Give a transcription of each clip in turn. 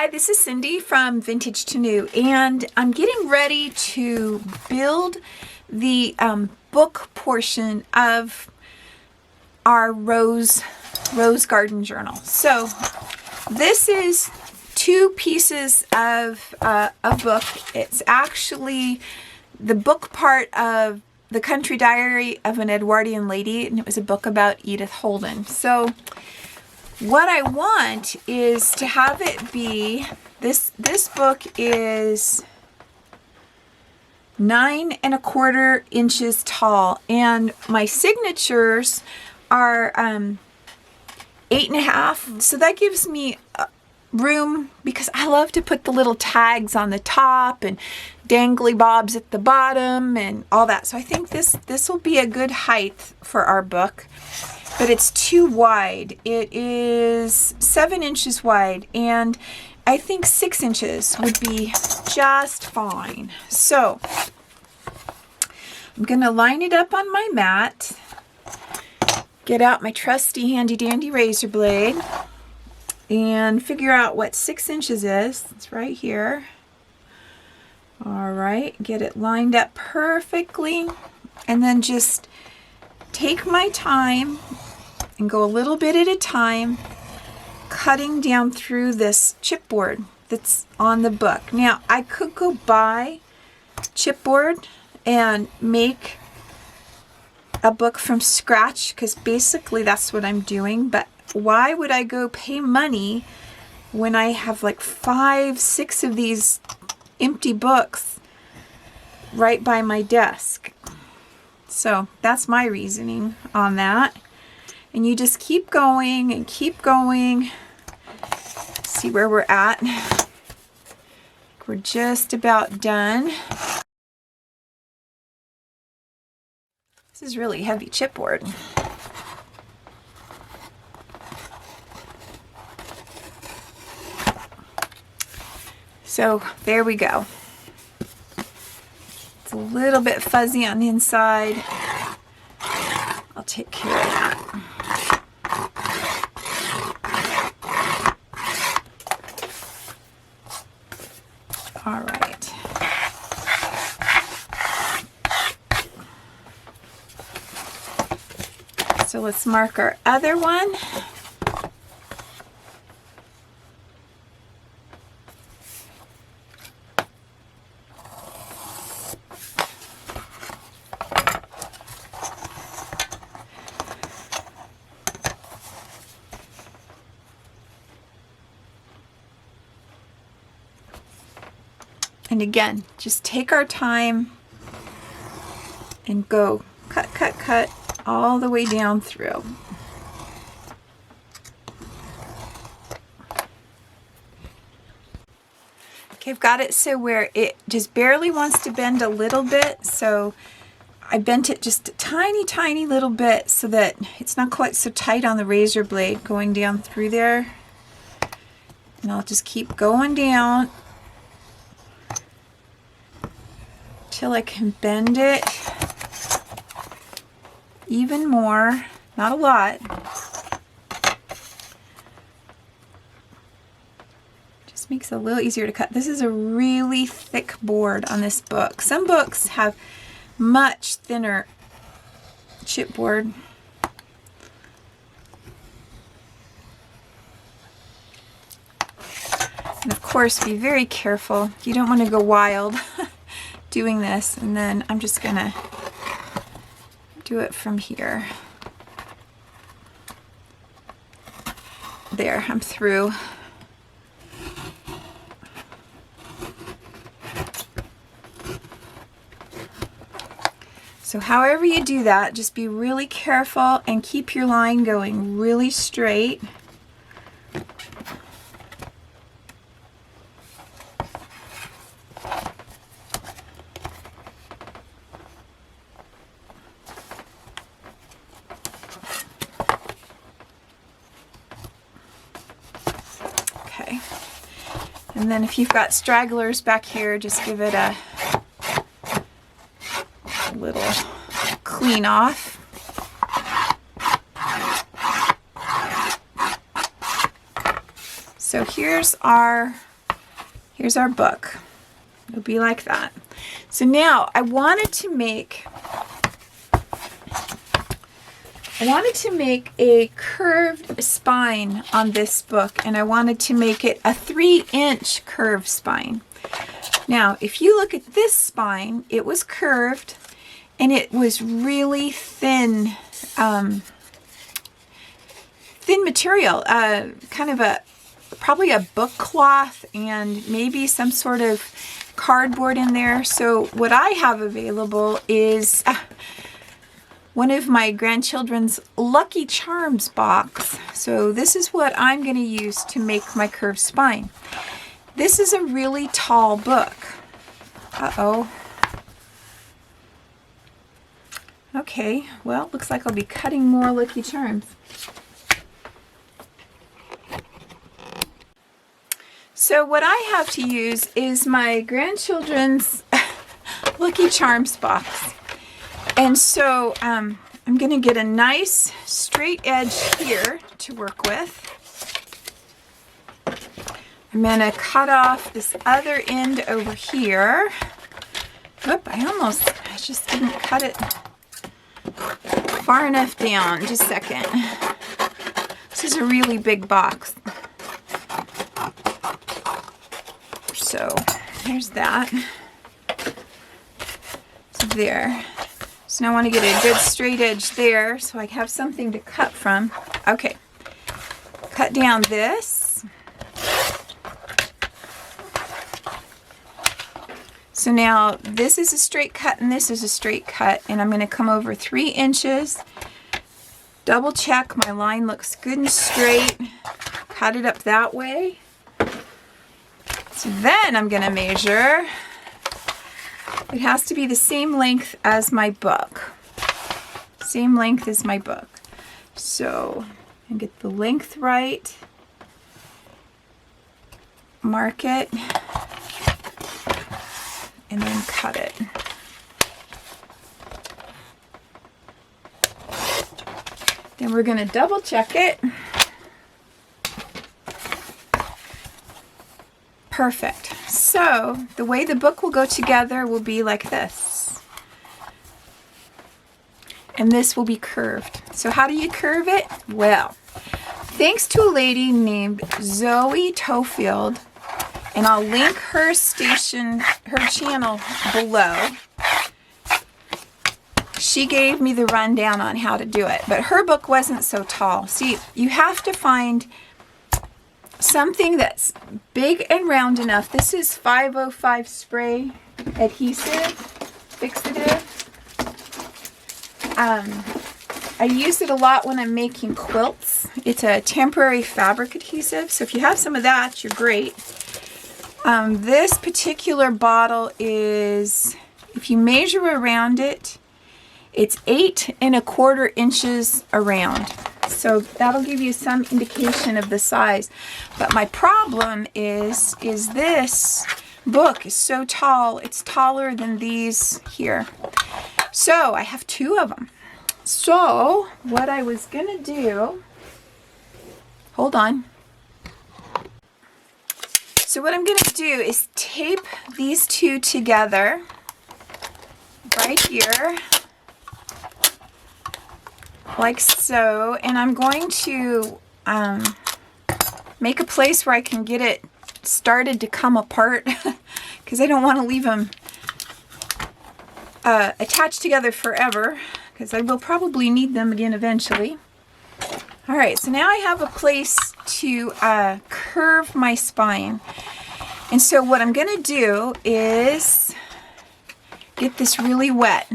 Hi, this is Cindy from Vintage to New, and I'm getting ready to build the book portion of our rose garden journal. So this is two pieces of a book. It's actually the book part of The Country Diary of an Edwardian Lady, and it was a book about Edith Holden. So what I want is to have it be, this book is 9 1/4 inches tall, and my signatures are 8 1/2, so that gives me room, because I love to put the little tags on the top and dangly bobs at the bottom and all that. So I think this will be a good height for our book. But it's too wide. It is 7 inches wide, and I think 6 inches would be just fine. So I'm gonna line it up on my mat, get out my trusty handy dandy razor blade, and figure out what 6 inches is. It's right here. All right, get it lined up perfectly, and then just take my time and go a little bit at a time, cutting down through this chipboard that's on the book. Now, I could go buy chipboard and make a book from scratch, because basically that's what I'm doing, but why would I go pay money when I have like 5, 6 of these empty books right by my desk? So that's my reasoning on that. And you just keep going and keep going. See where we're at. We're just about done. This is really heavy chipboard. So there we go. It's a little bit fuzzy on the inside. I'll take care of that. All right. So let's mark our other one. And again, just take our time and go cut, cut, cut all the way down through. Okay, I've got it so where it just barely wants to bend a little bit, so I bent it just a tiny, tiny little bit so that it's not quite so tight on the razor blade going down through there. And I'll just keep going down till I can bend it even more, not a lot. Just makes it a little easier to cut. This is a really thick board on this book. Some books have much thinner chipboard. And of course, be very careful. You don't want to go wild doing this. And then I'm just gonna do it from here. There, I'm through. So however you do that, just be really careful and keep your line going really straight. And then if you've got stragglers back here, just give it a little clean off. So here's our Here's our book. It'll be like that. So now I wanted to make a curved spine on this book, and I wanted to make it a 3-inch curved spine. Now, if you look at this spine, it was curved and it was really thin, thin material, kind of probably a book cloth and maybe some sort of cardboard in there. So what I have available is one of my grandchildren's Lucky Charms box. So this is what I'm going to use to make my curved spine. This is a really tall book. Uh-oh. Okay, well, looks like I'll be cutting more Lucky Charms. So what I have to use is my grandchildren's Lucky Charms box. And so I'm going to get a nice straight edge here to work with. I'm going to cut off this other end over here. Oop, I just didn't cut it far enough down. Just a second. This is a really big box. So there's that. So there. So now I want to get a good straight edge there so I have something to cut from. Okay. Cut down this. So now this is a straight cut and this is a straight cut, and I'm going to come over 3 inches, double check my line looks good and straight, cut it up that way. So then I'm going to measure. It has to be the same length as my book. Same length as my book. So I get the length right, mark it, and then cut it. Then we're going to double check it. Perfect. So the way the book will go together will be like this. And this will be curved. So how do you curve it? Well, thanks to a lady named Zoe Tofield, and I'll link her channel below. She gave me the rundown on how to do it, but her book wasn't so tall. See, you have to find something that's big and round enough. This is 505 spray adhesive, fixative. I use it a lot when I'm making quilts. It's a temporary fabric adhesive, so if you have some of that, you're great. This particular bottle is, if you measure around it, it's 8 1/4 inches around. So that'll give you some indication of the size. But my problem is this book is so tall, it's taller than these here. So I have 2 of them. So what I was gonna do, hold on. So what I'm gonna do is tape these 2 together right here, like so, and I'm going to make a place where I can get it started to come apart because I don't want to leave them attached together forever, because I will probably need them again eventually. Alright, so now I have a place to curve my spine. And so what I'm going to do is get this really wet.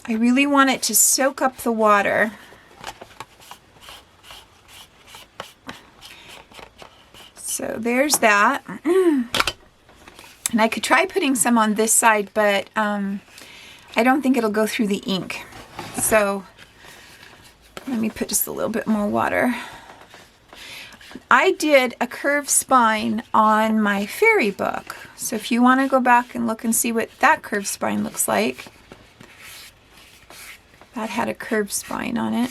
I really want it to soak up the water. So there's that. And I could try putting some on this side, but I don't think it'll go through the ink. So let me put just a little bit more water. I did a curved spine on my fairy book. So if you want to go back and look and see what that curved spine looks like, that had a curved spine on it.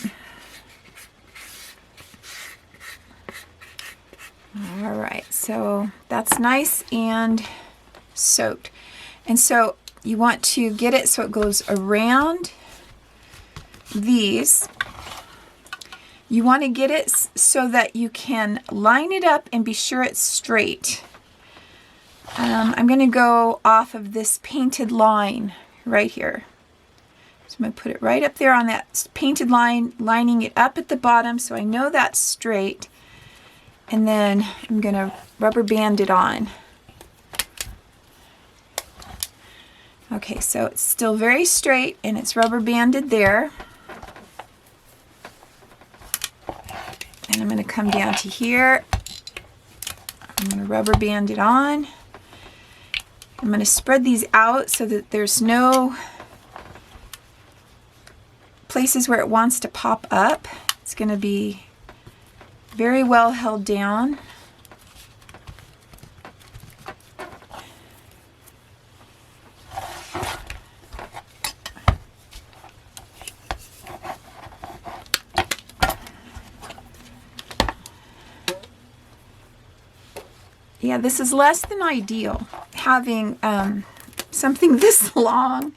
All right, so that's nice and soaked. And so you want to get it so it goes around these. You want to get it so that you can line it up and be sure it's straight. I'm going to go off of this painted line right here. So I'm going to put it right up there on that painted line, lining it up at the bottom so I know that's straight. And then I'm going to rubber band it on. Okay, so it's still very straight and it's rubber banded there. And I'm going to come down to here. I'm going to rubber band it on. I'm going to spread these out so that there's no places where it wants to pop up. It's going to be very well held down. Yeah, this is less than ideal, having something this long,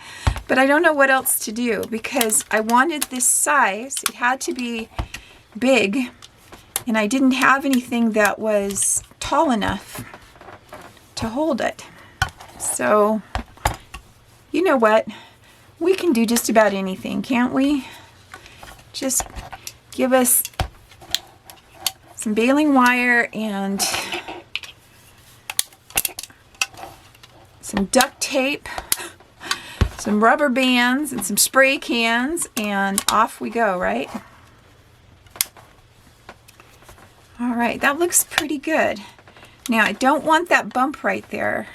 but I don't know what else to do because I wanted this size. It had to be big, and I didn't have anything that was tall enough to hold it. So, you know what? We can do just about anything, can't we? Just give us some baling wire and some duct tape, some rubber bands, and some spray cans, and off we go, right? All right, that looks pretty good. Now, I don't want that bump right there.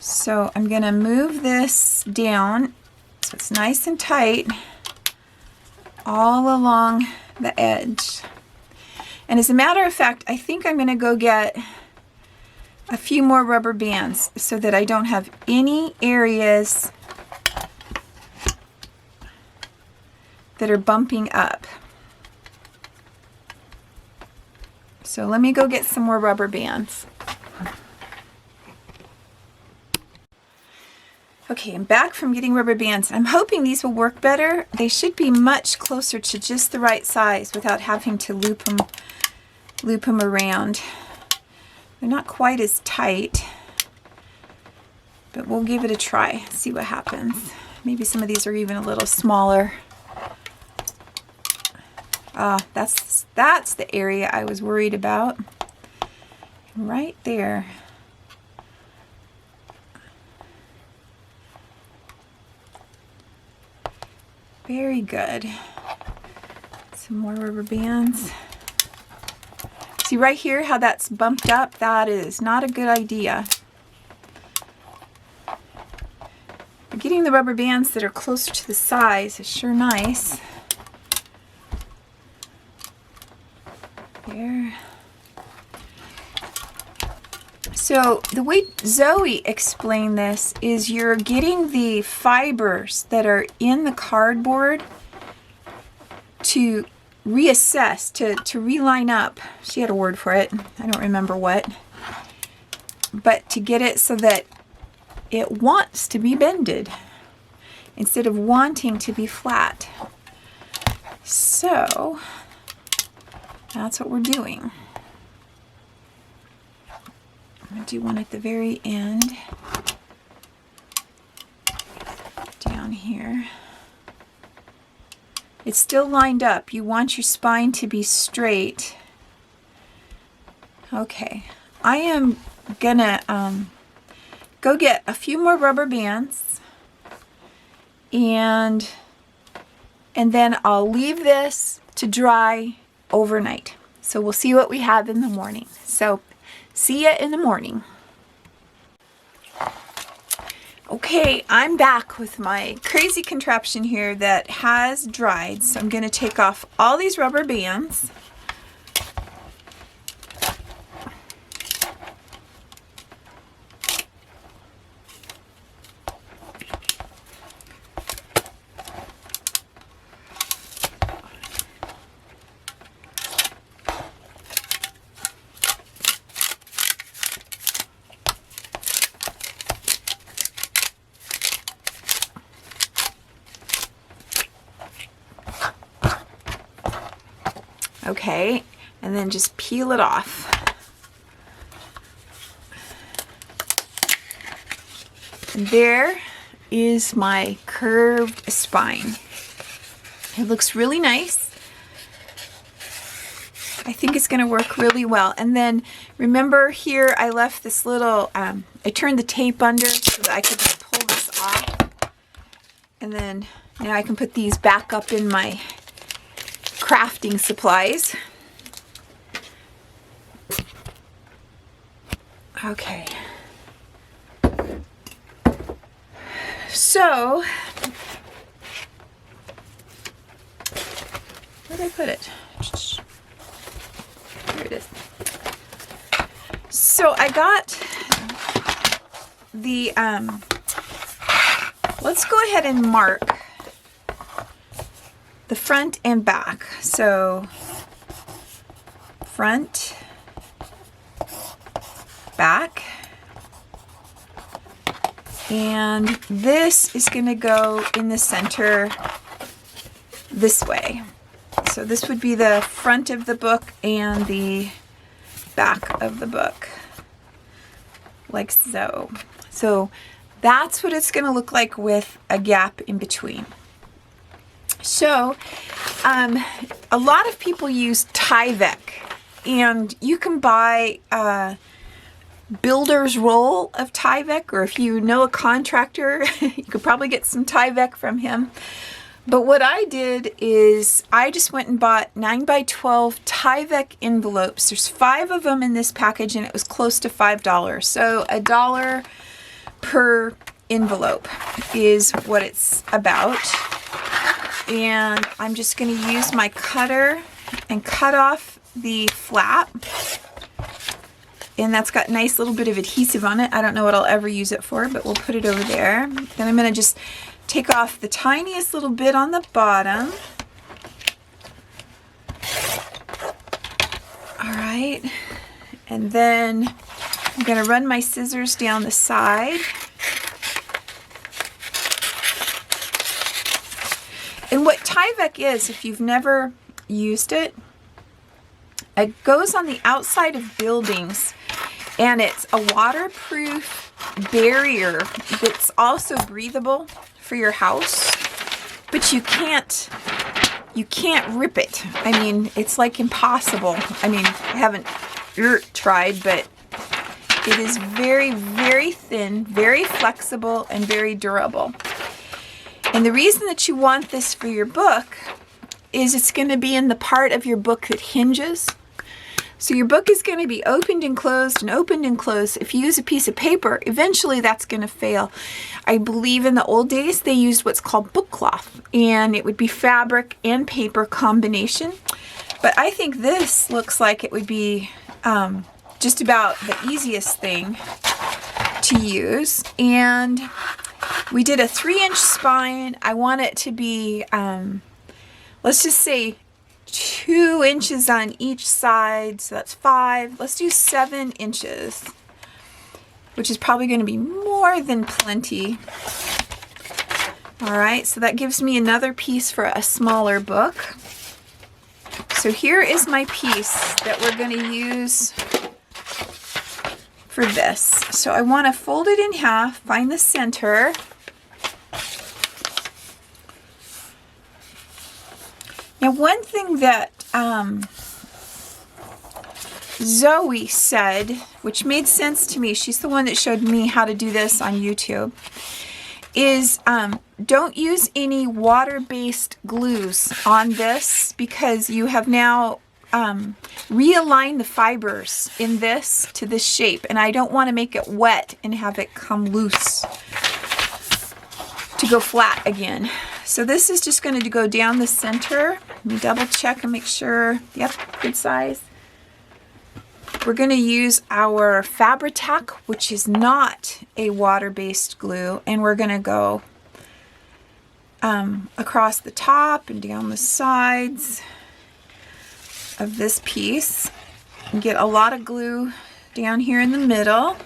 So I'm going to move this down so it's nice and tight all along the edge. And as a matter of fact, I think I'm going to go get a few more rubber bands so that I don't have any areas that are bumping up. So let me go get some more rubber bands. Okay, I'm back from getting rubber bands. I'm hoping these will work better. They should be much closer to just the right size without having to loop them around. They're not quite as tight, but we'll give it a try, see what happens. Maybe some of these are even a little smaller. That's the area I was worried about. Right there. Very good. Some more rubber bands. See right here how that's bumped up? That is not a good idea. But getting the rubber bands that are closer to the size is sure nice. There. So the way Zoe explained this is you're getting the fibers that are in the cardboard to reassess, to reline up. She had a word for it. I don't remember what. But to get it so that it wants to be bended instead of wanting to be flat. So that's what we're doing. I'm going to do one at the very end. Down here. It's still lined up. You want your spine to be straight. Okay. I am going to go get a few more rubber bands. And then I'll leave this to dry overnight. So we'll see what we have in the morning. So see ya in the morning. Okay, I'm back with my crazy contraption here that has dried. So I'm going to take off all these rubber bands. Okay, and then just peel it off. And there is my curved spine. It looks really nice. I think it's going to work really well. And then remember here I left this little, I turned the tape under so that I could just pull this off. And then now I can put these back up in my crafting supplies. Okay. So, where did I put it? Here it is. So I got the, let's go ahead and mark the front and back. So front, back, and this is going to go in the center this way. So this would be the front of the book and the back of the book, like so. So that's what it's going to look like with a gap in between. So a lot of people use Tyvek, and you can buy a builder's roll of Tyvek, or if you know a contractor, you could probably get some Tyvek from him. But what I did is I just went and bought 9x12 Tyvek envelopes. There's 5 of them in this package, and it was close to $5. So $1 per envelope is what it's about. And I'm just going to use my cutter and cut off the flap. And that's got a nice little bit of adhesive on it. I don't know what I'll ever use it for, but we'll put it over there. Then I'm going to just take off the tiniest little bit on the bottom. All right. And then I'm going to run my scissors down the side. And what Tyvek is, if you've never used it, it goes on the outside of buildings, and it's a waterproof barrier that's also breathable for your house, but you can't rip it. I mean, it's like impossible. I mean, I haven't tried, but it is very, very thin, very flexible, and very durable. And the reason that you want this for your book is it's going to be in the part of your book that hinges. So your book is going to be opened and closed and opened and closed. If you use a piece of paper, eventually that's going to fail. I believe in the old days they used what's called book cloth, and it would be fabric and paper combination. But I think this looks like it would be just about the easiest thing to use. And we did a 3-inch spine. I want it to be, let's just say 2 inches on each side, so that's 5. Let's do 7 inches, which is probably going to be more than plenty. All right, so that gives me another piece for a smaller book. So here is my piece that we're going to use for this. So I want to fold it in half, find the center. Now, one thing that Zoe said, which made sense to me, she's the one that showed me how to do this on YouTube, is don't use any water-based glues on this, because you have now realigned the fibers in this to this shape, and I don't want to make it wet and have it come loose to go flat again. So this is just going to go down the center. Let me double check and make sure. Yep, good size. We're going to use our Fabri-Tac, which is not a water-based glue, and we're going to go across the top and down the sides of this piece and get a lot of glue down here in the middle.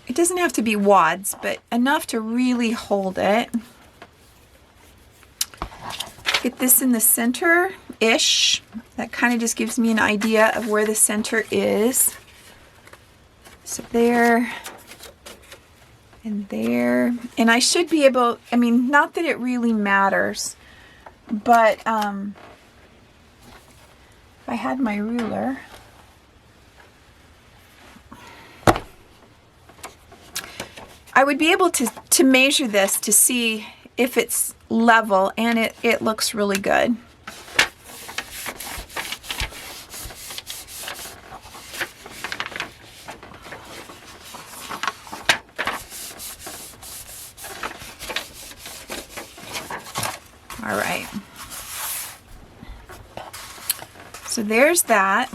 It doesn't have to be wads, but enough to really hold it. get this in the center-ish. That kind of just gives me an idea of where the center is. So there and there. And I should be able, I mean, not that it really matters, but if I had my ruler, I would be able to measure this to see if it's level, and it looks really good. All right. So there's that.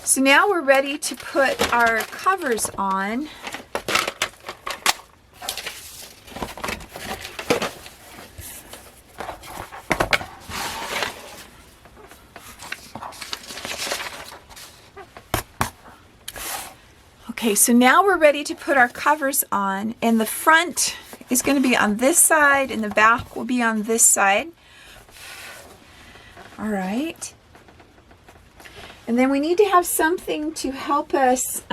So now we're ready to put our covers on. Okay, so now we're ready to put our covers on, and the front is going to be on this side and the back will be on this side. All right. And then we need to have something to help us.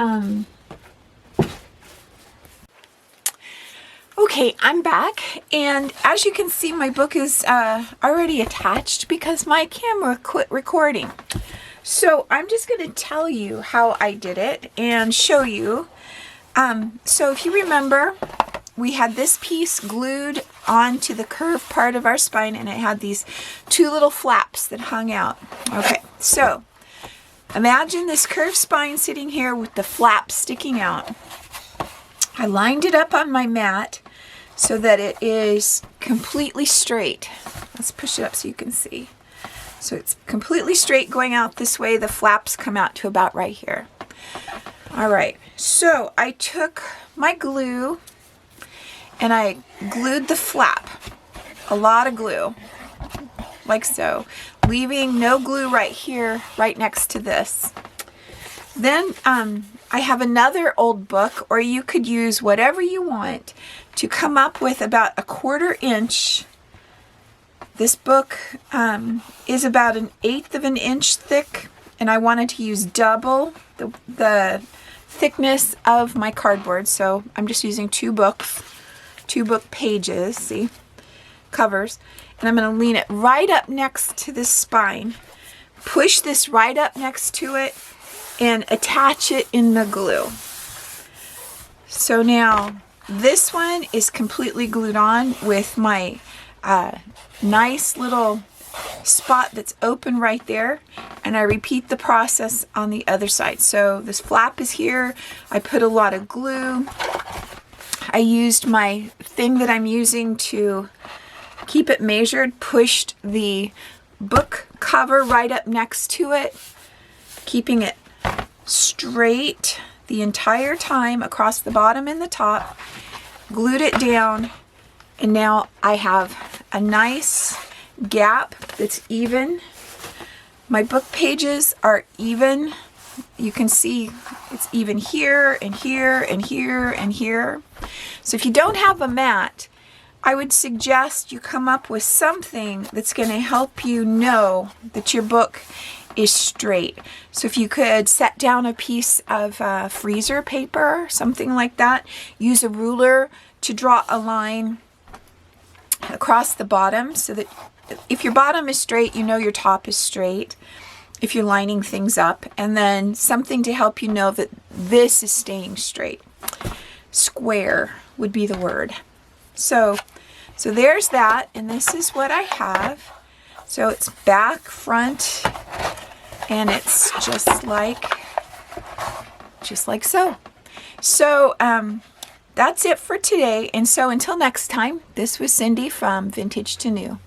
Okay, I'm back, and as you can see, my book is already attached because my camera quit recording. So I'm just going to tell you how I did it and show you. So if you remember, we had this piece glued onto the curved part of our spine, and it had these two little flaps that hung out. Okay, so imagine this curved spine sitting here with the flaps sticking out. I lined it up on my mat so that it is completely straight. Let's push it up so you can see. So it's completely straight going out this way. The flaps come out to about right here. All right, so I took my glue and I glued the flap, a lot of glue, like so, leaving no glue right here, right next to this. Then I have another old book, or you could use whatever you want to come up with about 1/4 inch. This book is about 1/8 of an inch thick, and I wanted to use double the thickness of my cardboard, so I'm just using 2 book pages, see, covers, and I'm going to lean it right up next to this spine, push this right up next to it, and attach it in the glue. So now this one is completely glued on with my nice little spot that's open right there, and I repeat the process on the other side. So this flap is here. I put a lot of glue. I used my thing that I'm using to keep it measured, pushed the book cover right up next to it, keeping it straight the entire time across the bottom and the top, glued it down, and now I have a nice gap that's even. My book pages are even. You can see it's even here and here and here and here. So if you don't have a mat, I would suggest you come up with something that's going to help you know that your book is straight. So if you could set down a piece of freezer paper, something like that, use a ruler to draw a line across the bottom so that if your bottom is straight, you know your top is straight if you're lining things up, and then something to help you know that this is staying straight. Square would be the word. So there's that, and this is what I have. So it's back, front, and it's just like so. So that's it for today, and so until next time, this was Cindy from Vintage to New.